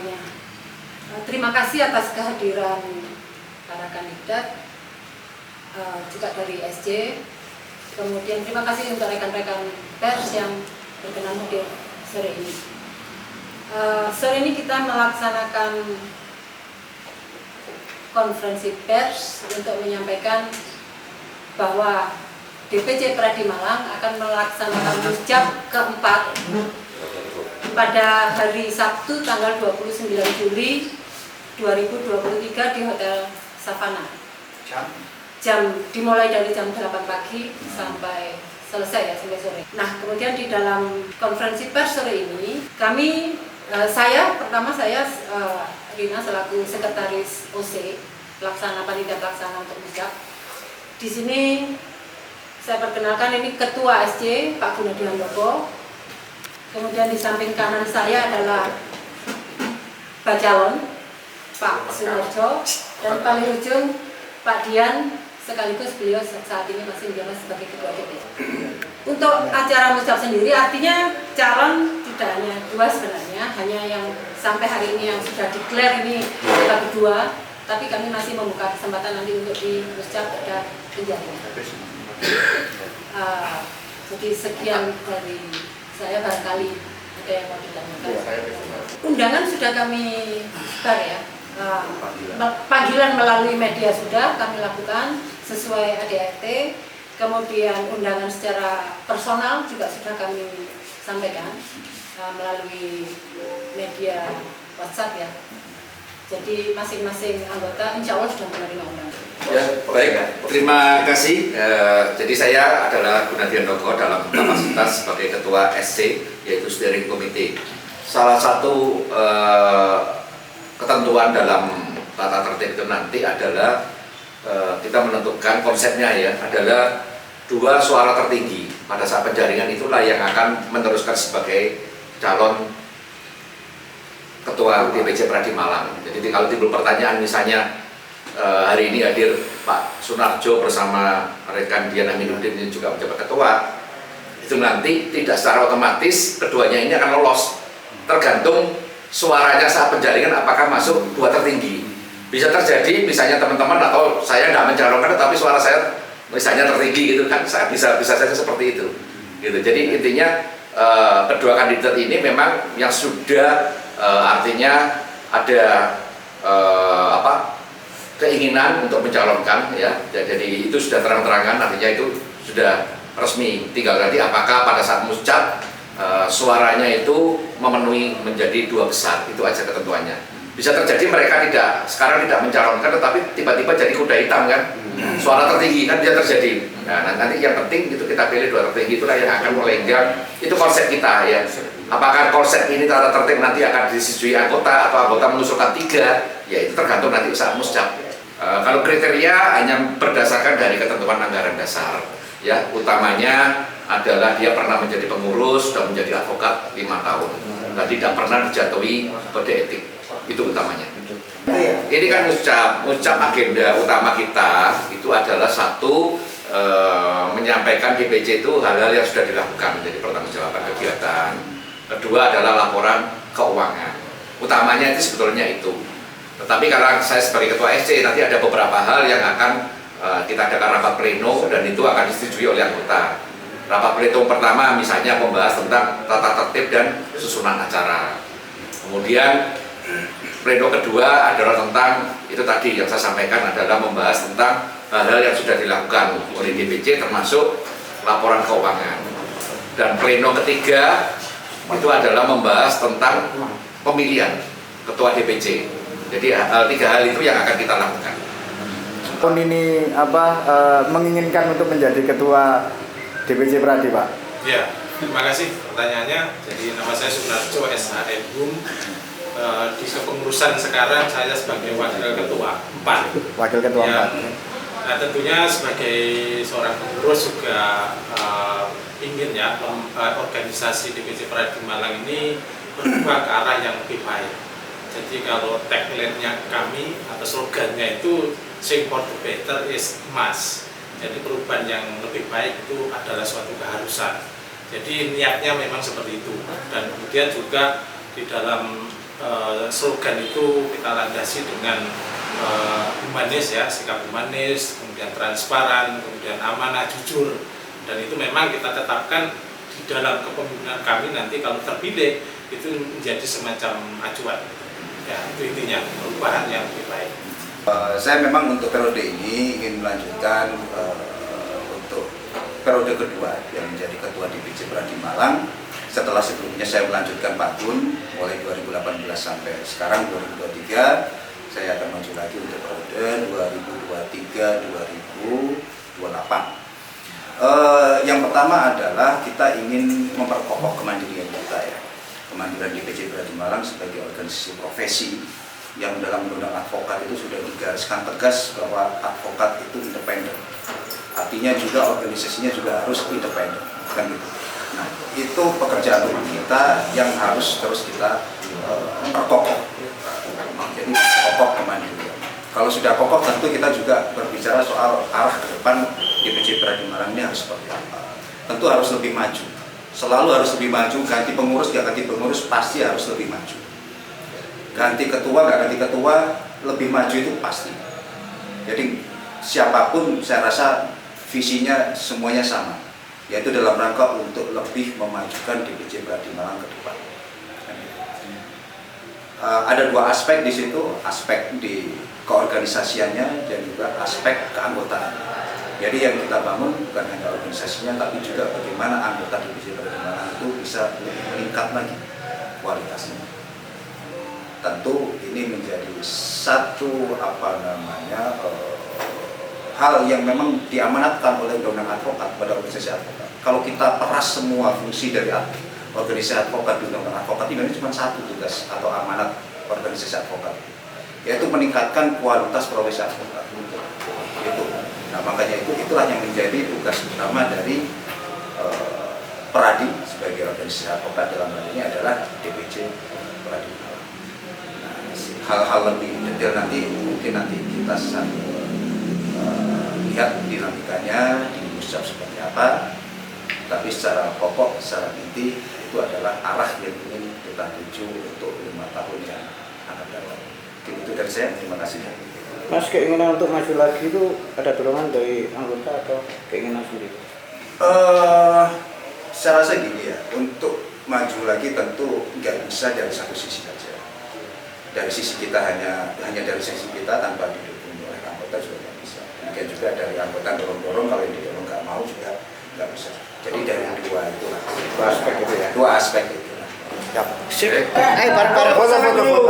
semuanya. Terima kasih atas kehadiran para kandidat, juga dari SC. Kemudian terima kasih untuk rekan-rekan pers yang berkenan hadir sore ini. Sore ini kita melaksanakan konferensi pers untuk menyampaikan bahwa DPC Pradi Malang akan melaksanakan musjab keempat pada hari Sabtu tanggal 29 Juli 2023 di Hotel Savana. Dimulai dari jam 8 pagi sampai selesai ya, sampai sore. Nah, kemudian di dalam konferensi pers sore ini kami saya Rina selaku sekretaris OC panitia pelaksana untuk musjab. Di sini saya perkenalkan, ini Ketua SC Pak Gunadi Handoko. Kemudian di samping kanan saya adalah Bacalon Pak Sunarjo, dan paling ujung Pak Dian, sekaligus beliau saat ini masih menjabat sebagai Ketua DPC. Untuk acara musjab sendiri artinya calon tidak hanya dua sebenarnya, hanya yang sampai hari ini yang sudah declare ini kita kedua, tapi kami masih membuka kesempatan nanti untuk di musjab ada penjaringan. Jadi sekian dari saya, barangkali ada yang mau ditanyakan. Undangan sudah kami sebar ya, panggilan melalui media sudah kami lakukan sesuai ADRT, kemudian undangan secara personal juga sudah kami sampaikan melalui media WhatsApp ya. Jadi masing-masing anggota insya Allah sudah menerima undangan. Ya, baik. Terima kasih. Jadi saya adalah Gunadi Handoko dalam kapasitas sebagai Ketua SC, yaitu Steering Committee. Salah satu ketentuan dalam tata tertib itu nanti adalah kita menentukan konsepnya ya, adalah 2 suara tertinggi pada saat penjaringan itulah yang akan meneruskan sebagai calon Ketua DPC Pradi Malang. Jadi kalau timbul pertanyaan misalnya hari ini hadir Pak Sunarjo bersama rekan Dian Aminuddin yang juga menjabat ketua, itu nanti tidak secara otomatis keduanya ini akan lolos, tergantung suaranya saat penjaringan apakah masuk 2 tertinggi. Bisa terjadi misalnya teman-teman atau saya tidak mencalonkan tapi suara saya misalnya tertinggi gitu kan, saya bisa saja seperti itu gitu. Jadi intinya kedua kandidat ini memang yang sudah artinya ada keinginan untuk mencalonkan ya, jadi itu sudah terang-terangan, artinya itu sudah resmi. Tinggal nanti apakah pada saat musjab suaranya itu memenuhi menjadi 2 besar, itu aja ketentuannya. Bisa terjadi mereka sekarang tidak mencalonkan tetapi tiba-tiba jadi kuda hitam kan, suara tertinggi kan bisa terjadi. Nah, nanti yang penting itu kita pilih 2 tertinggi, itulah yang akan melenggang, itu konsep kita ya. Apakah konsep ini tata tertib nanti akan disetujui anggota atau anggota mengusulkan 3, ya itu tergantung nanti saat musjab. Kalau kriteria hanya berdasarkan dari ketentuan anggaran dasar ya, utamanya adalah dia pernah menjadi pengurus dan menjadi advokat 5 tahun dan tidak pernah dijatuhi kode etik, itu utamanya. Ini kan musjab agenda utama kita itu adalah satu, menyampaikan DPC itu hal-hal yang sudah dilakukan menjadi pertanggungjawaban kegiatan. Kedua adalah laporan keuangan, utamanya itu sebetulnya itu. Tetapi karena saya sebagai Ketua SC nanti ada beberapa hal yang akan kita adakan rapat pleno dan itu akan disetujui oleh anggota. Rapat pleno pertama misalnya membahas tentang tata tertib dan susunan acara. Kemudian pleno kedua adalah tentang itu tadi yang saya sampaikan, adalah membahas tentang hal-hal yang sudah dilakukan oleh DPC termasuk laporan keuangan. Dan pleno ketiga itu adalah membahas tentang pemilihan ketua DPC. Jadi 3 hal itu yang akan kita lakukan. Pun ini menginginkan untuk menjadi ketua DPC Pradi, Pak? Ya, terima kasih pertanyaannya. Jadi nama saya Sunarjo SHM di kepengurusan sekarang saya sebagai wakil ketua 4. Wakil ketua 4. Ya. Nah, tentunya sebagai seorang pengurus juga ingin ya organisasi DPC Pradi Malang ini berubah ke arah yang lebih baik. Jadi kalau tagline-nya kami atau slogannya itu "Sing for the better is must". Jadi perubahan yang lebih baik itu adalah suatu keharusan. Jadi niatnya memang seperti itu. Dan kemudian juga di dalam slogan itu kita landasi dengan humanis ya, sikap humanis, kemudian transparan, kemudian amanah, jujur, dan itu memang kita tetapkan di dalam kepemimpinan kami nanti kalau terpilih itu menjadi semacam acuan. Ya, itu intinya perubahan yang lebih baik. Saya memang untuk periode ini ingin melanjutkan untuk periode kedua yang menjadi ketua DPC Pradi Malang. Setelah sebelumnya saya melanjutkan Pak Gun mulai 2018 sampai sekarang 2023, saya akan maju lagi untuk periode 2023-2028. Yang pertama adalah kita ingin memperkokoh kemandirian kita ya. Kemandirian DPC Pradi Malang sebagai organisasi profesi yang dalam undang-undang advokat itu sudah digariskan tegas bahwa advokat itu independen. Artinya juga organisasinya juga harus independen, kan gitu. Nah, itu pekerjaan rumah kita yang harus terus kita perkokoh. Jadi kokoh kemandirian. Kalau sudah kokoh tentu kita juga berbicara soal arah ke depan DPC Pradi Malang ini harus seperti apa. Tentu harus lebih maju. Selalu harus lebih maju, ganti pengurus, gak ganti pengurus pasti harus lebih maju. Ganti ketua, gak ganti ketua, lebih maju itu pasti. Jadi siapapun saya rasa visinya semuanya sama, yaitu dalam rangka untuk lebih memajukan DPC Pradi Malang ke depan. Ada dua aspek di situ, aspek di keorganisasiannya dan juga aspek keanggotaan. Jadi yang kita bangun bukan hanya organisasinya, tapi juga bagaimana anggota DPC Pradi Malang itu bisa meningkat lagi kualitasnya. Tentu ini menjadi satu hal yang memang diamanatkan oleh undang-undang advokat pada organisasi advokat. Kalau kita peras semua fungsi dari organisasi advokat di undang-undang advokat ini cuma satu tugas atau amanat organisasi advokat, yaitu meningkatkan kualitas profesi advokat. Itu. Nah, makanya itulah yang menjadi tugas utama dari Pradi sebagai organisasi advokat dalam hal ini adalah DPC Pradi. Nah, hal-hal lebih detail mungkin nanti kita lihat dinamikanya di Musjab seperti apa. Tapi secara pokok, secara inti itu adalah arah yang ingin kita tuju untuk 5 tahun yang akan datang. Itu dari saya, terima kasih. Mas, keinginan untuk maju lagi itu ada dorongan dari anggota atau keinginan sendiri? Saya rasa gini ya, untuk maju lagi tentu nggak bisa dari satu sisi saja. Dari sisi kita hanya dari sisi kita tanpa didukung oleh anggota juga nggak bisa. Mungkin juga dari anggota dorong-dorong, kalau yang didorong nggak mau juga nggak bisa. Jadi dari dua itulah. Dua aspek itu ya? Dua aspek itu. Sip. Ayo bareng-bareng. Foto-foto.